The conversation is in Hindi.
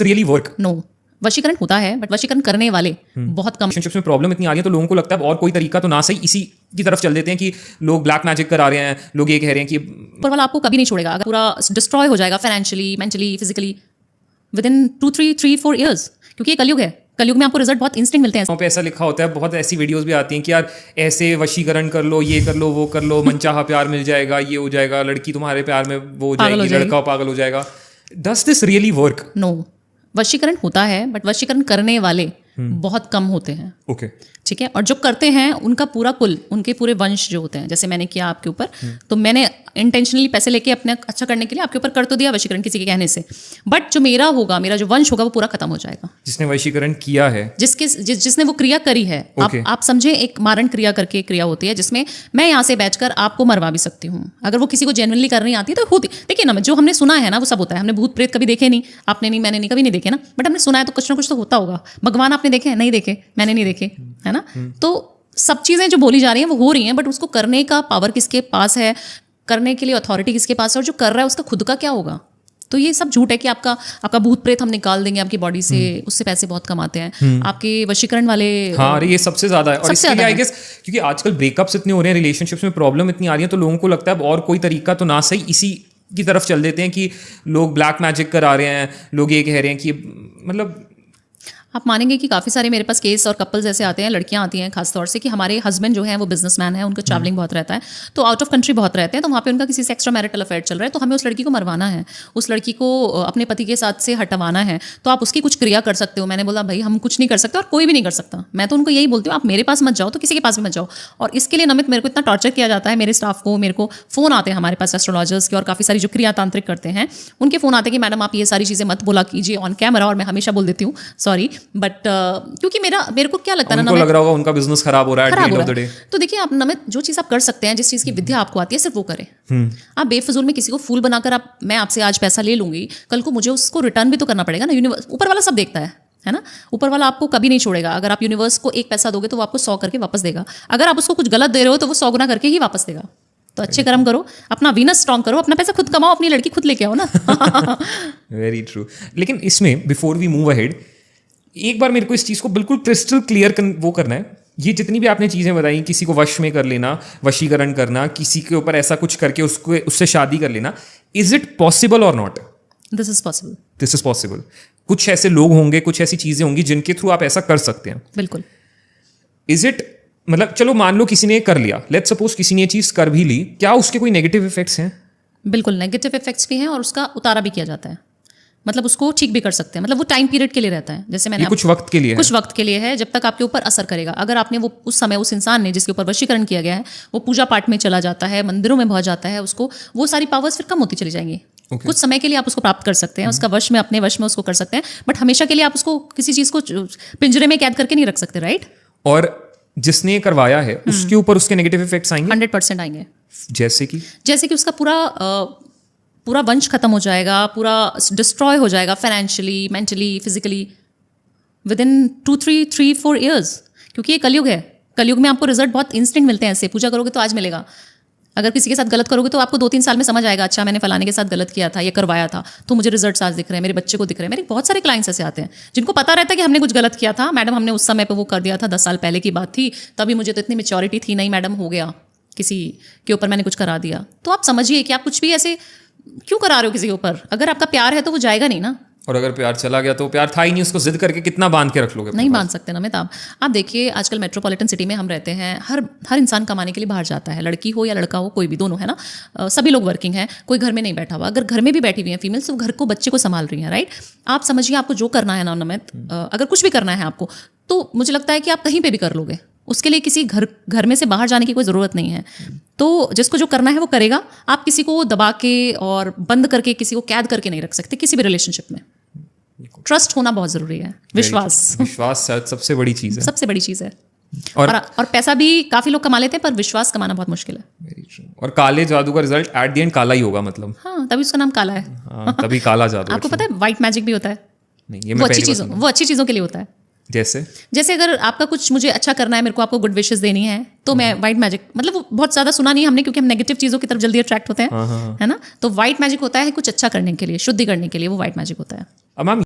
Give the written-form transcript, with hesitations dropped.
Really work? नो, वशीकरण होता है बट वशीकरण करने वाले बहुत कम। रिलेशनशिप्स में प्रॉब्लम इतनी आ रही है तो लोगों को लगता है और कोई तरीका तो ना सही, इसी की तरफ चल देते हैं कि लोग ब्लैक मैजिक करा रहे हैं, लोग ये कह रहे हैं कि ऊपर वाला आपको कभी नहीं छोड़ेगा, अगर पूरा डिस्ट्रॉय हो जाएगा financially, mentally, physically with in 2-3-4 years, क्योंकि ये कलयुग है। कलयुग में आपको रिजल्ट बहुत इंस्टेंट मिलते हैं। वहाँ पे ऐसा लिखा होता है, बहुत ऐसी वीडियोस भी आती हैं कि यार ऐसे वशीकरण कर लो, ये कर लो, वो कर लो, मनचाहा प्यार मिल जाएगा, ये हो जाएगा, लड़की तुम्हारे प्यार में वो हो जाएगी, लड़का पागल हो जाएगा। Does this really work? No, वशीकरण होता है बट वशीकरण करने वाले बहुत कम होते हैं। ओके, ठीक है। और जो करते हैं उनका पूरा कुल, उनके पूरे वंश जो होते हैं, जैसे मैंने किया आपके ऊपर, तो मैंने इंटेंशनली पैसे लेके अपने अच्छा करने के लिए आपके ऊपर कर तो दिया वशीकरण किसी के कहने से, बट जो मेरा होगा, मेरा जो वंश होगा वो पूरा खत्म हो जाएगा। जिसने वशीकरण किया है, जिसने वो क्रिया करी है, आप समझे, एक मारण क्रिया करके क्रिया होती है जिसमें मैं यहाँ से बैठकर आपको मरवा भी सकती हूँ। अगर वो किसी को जेन्युइनली करनी आती है तो होती, देखिए ना, जो हमने सुना है ना वो सब होता है। हमने भूत प्रेत कभी देखे नहीं, आपने नहीं, मैंने नहीं, कभी नहीं देखे ना, बट हमने सुना है तो कुछ ना कुछ तो होता होगा। भगवान आपने देखे? नहीं देखे, मैंने नहीं देखे, है ना। तो सब चीजें जो बोली जा रही हैं वो हो रही हैं, बट उसको करने का पावर किसके पास है, करने के लिए अथॉरिटी किसके पास है, और जो कर रहा है उसका खुद का क्या होगा? तो ये सब झूठ है कि आपका भूत प्रेत हम निकाल देंगे आपकी बॉडी से, उससे पैसे बहुत कमाते हैं आपके वशीकरण वाले। हाँ, अरे ये सबसे ज्यादा है। और इसके लिए आई गेस क्योंकि आजकल ब्रेकअप्स इतने हो रहे हैं, रिलेशनशिप्स में प्रॉब्लम इतनी आ रही है, तो लोगों को लगता है और कोई तरीका तो ना सही, इसी की तरफ चल देते हैं कि लोग ब्लैक मैजिक करा रहे हैं, लोग ये कह रहे हैं कि मतलब आप मानेंगे कि काफ़ी सारे मेरे पास केस और कपल्स ऐसे आते हैं, लड़कियां आती हैं खास तौर से, कि हमारे हस्बैंड जो हैं वो बिजनेसमैन है, उनका ट्रैवलिंग बहुत रहता है, तो आउट ऑफ कंट्री बहुत रहते हैं, तो वहाँ पे उनका किसी से एक्स्ट्रा मैरिटल अफेयर चल रहा है, तो हमें उस लड़की को मरवाना है, उस लड़की को अपने पति के साथ से हटवाना है, तो आप उसकी कुछ क्रिया कर सकते हो। मैंने बोला भाई हम कुछ नहीं कर सकते और कोई भी नहीं कर सकता। मैं तो उनको यही बोलती हूँ, आप मेरे पास मत जाओ तो किसी के पास भी मत जाओ। और इसके लिए नमित मेरे को इतना टॉर्चर किया जाता है, मेरे स्टाफ को, मेरे को फ़ोन आते हैं हमारे पास एस्ट्रोलॉजर्स के, और काफ़ी सारी जो क्रिया तांत्रिक करते हैं उनके फ़ोन आते हैं कि मैडम आप ये सारी चीज़ें मत बोला कीजिए ऑन कैमरा, और मैं हमेशा बोल देती हूँ सॉरी, बट क्योंकि मेरे को क्या लगता है ना, लग रहा होगा उनका बिजनेस खराब हो रहा है। तो देखिए आप नमित, जो चीज़ आप कर सकते हैं, जिस चीज़ की विद्या आपको आती है, सिर्फ वो करें। आप बेफजूल में किसी को फूल बनाकर मैं आपसे आज पैसा ले लूंगी, कल को मुझे उसको रिटर्न भी तो करना पड़ेगा ना। यूनिवर्स, ऊपर वाला सब देखता है ना। ऊपर वाला आपको कभी नहीं छोड़ेगा। अगर आप यूनिवर्स को 1 पैसा दोगे तो वो आपको 100 करके वापस देगा। अगर आप उसको कुछ गलत दे रहे हो तो वो 100 गुना करके ही वापस देगा। तो अच्छे कर्म करो, अपना वीनस स्ट्रॉन्ग करो, अपना पैसा खुद कमाओ, अपनी लड़की खुद लेके आओ ना। Very true. लेकिन इसमें बिफोर वी मूव अहेड, एक बार मेरे को इस चीज़ को बिल्कुल क्रिस्टल क्लियर वो करना है। ये जितनी भी आपने चीज़ें बताई, किसी को वश में कर लेना, वशीकरण करना, किसी के ऊपर ऐसा कुछ करके उससे शादी कर लेना, इज इट पॉसिबल और not? This is possible. This is possible. कुछ ऐसे लोग होंगे, कुछ ऐसी चीज़ें होंगी जिनके थ्रू आप ऐसा कर सकते हैं। बिल्कुल। इज इट, मतलब चलो मान लो किसी ने कर लिया, लेट्स सपोज किसी ने ये चीज़ कर भी ली, क्या उसके कोई नेगेटिव इफेक्ट्स हैं? बिल्कुल, नेगेटिव इफेक्ट्स भी हैं और उसका उतारा भी किया जाता है। मतलब उसको ठीक भी कर सकते हैं, मतलब वो टाइम पीरियड के लिए रहता है। जैसे मैंने कुछ वक्त के लिए कुछ वक्त के लिए है, जब तक आपके ऊपर असर करेगा। अगर आपने वो उस समय, उस इंसान ने जिसके ऊपर वशीकरण किया गया है, वो पूजा पाठ में चला जाता है, मंदिरों में बहुत जाता है, उसको वो सारी पावर्स फिर कम होती चली जाएंगी। कुछ समय के लिए आप उसको प्राप्त कर सकते हैं, उसका वश में, अपने वश में उसको कर सकते हैं, बट हमेशा के लिए आप उसको किसी चीज़ को पिंजरे में कैद करके नहीं रख सकते, राइट? और जिसने करवाया है उसके ऊपर उसके नेगेटिव इफेक्ट्स आएंगे, 100% आएंगे। जैसे कि उसका पूरा वंश खत्म हो जाएगा, पूरा डिस्ट्रॉय हो जाएगा financially, mentally, physically with in 2-3-4 years, क्योंकि ये कलयुग है। कलयुग में आपको रिजल्ट बहुत इंस्टेंट मिलते हैं। ऐसे पूजा करोगे तो आज मिलेगा, अगर किसी के साथ गलत करोगे तो आपको 2-3 साल में समझ आएगा, अच्छा मैंने फलाने के साथ गलत किया था, ये करवाया था, तो मुझे रिजल्ट्स आज दिख रहे हैं, मेरे बच्चे को दिख रहे हैं। मेरे बहुत सारे क्लाइंट्स ऐसे आते हैं जिनको पता रहता है कि हमने कुछ गलत किया था, मैडम हमने उस समय पर वो कर दिया था, 10 साल पहले की बात थी, तभी मुझे तो इतनी मैच्योरिटी थी नहीं, मैडम हो गया, किसी के ऊपर मैंने कुछ करा दिया। तो आप समझिए कि आप कुछ भी ऐसे क्यों करा रहे हो किसी के ऊपर? अगर आपका प्यार है तो वो जाएगा नहीं ना। और अगर प्यार चला गया तो प्यार था ही नहीं, उसको जिद करके कितना बांध के रख लोगे? नहीं बांध सकते ना। आप देखिए, आजकल मेट्रोपॉलिटन सिटी में हम रहते हैं, हर इंसान कमाने के लिए बाहर जाता है, लड़की हो या लड़का हो, कोई भी, दोनों, है ना। सभी लोग वर्किंग हैं, कोई घर में नहीं बैठा हुआ। अगर घर में भी बैठी हुई हैं फीमेल्स, तो घर को, बच्चे को संभाल रही हैं, राइट? आप समझिए, आपको जो करना है ना नमित, अगर कुछ भी करना है आपको, तो मुझे लगता है कि आप कहीं पर भी कर लोगे। उसके लिए किसी घर में से बाहर जाने की कोई ज़रूरत नहीं है। तो जिसको जो करना है वो करेगा। आप किसी को दबा के और बंद करके, किसी को कैद करके नहीं रख सकते किसी भी रिलेशनशिप में। ट्रस्ट होना बहुत ज़रूरी है, विश्वास सबसे बड़ी चीज़ है, सबसे बड़ी चीज़ है। और पैसा भी काफ़ी लोग कमा लेते हैं, पर विश्वास कमाना बहुत मुश्किल है। और काले जादू का रिजल्ट एट द एंड काला ही होगा, मतलब। हाँ, तभी उसका नाम काला है। हाँ, तभी काला जादू। आपको पता है व्हाइट मैजिक भी होता है? नहीं, ये वो अच्छी चीज़ों के लिए होता है। जैसे अगर आपका कुछ मुझे अच्छा करना है, मेरे को आपको गुड विशेस देनी है, तो मैं व्हाइट मैजिक, मतलब वो बहुत ज़्यादा सुना नहीं हमने, क्योंकि हम नेगेटिव चीज़ों की तरफ जल्दी अट्रैक्ट होते हैं, है ना। तो व्हाइट मैजिक होता है कुछ अच्छा करने के लिए, शुद्धि करने के लिए, वो व्हाइट मैजिक होता है। अब मैम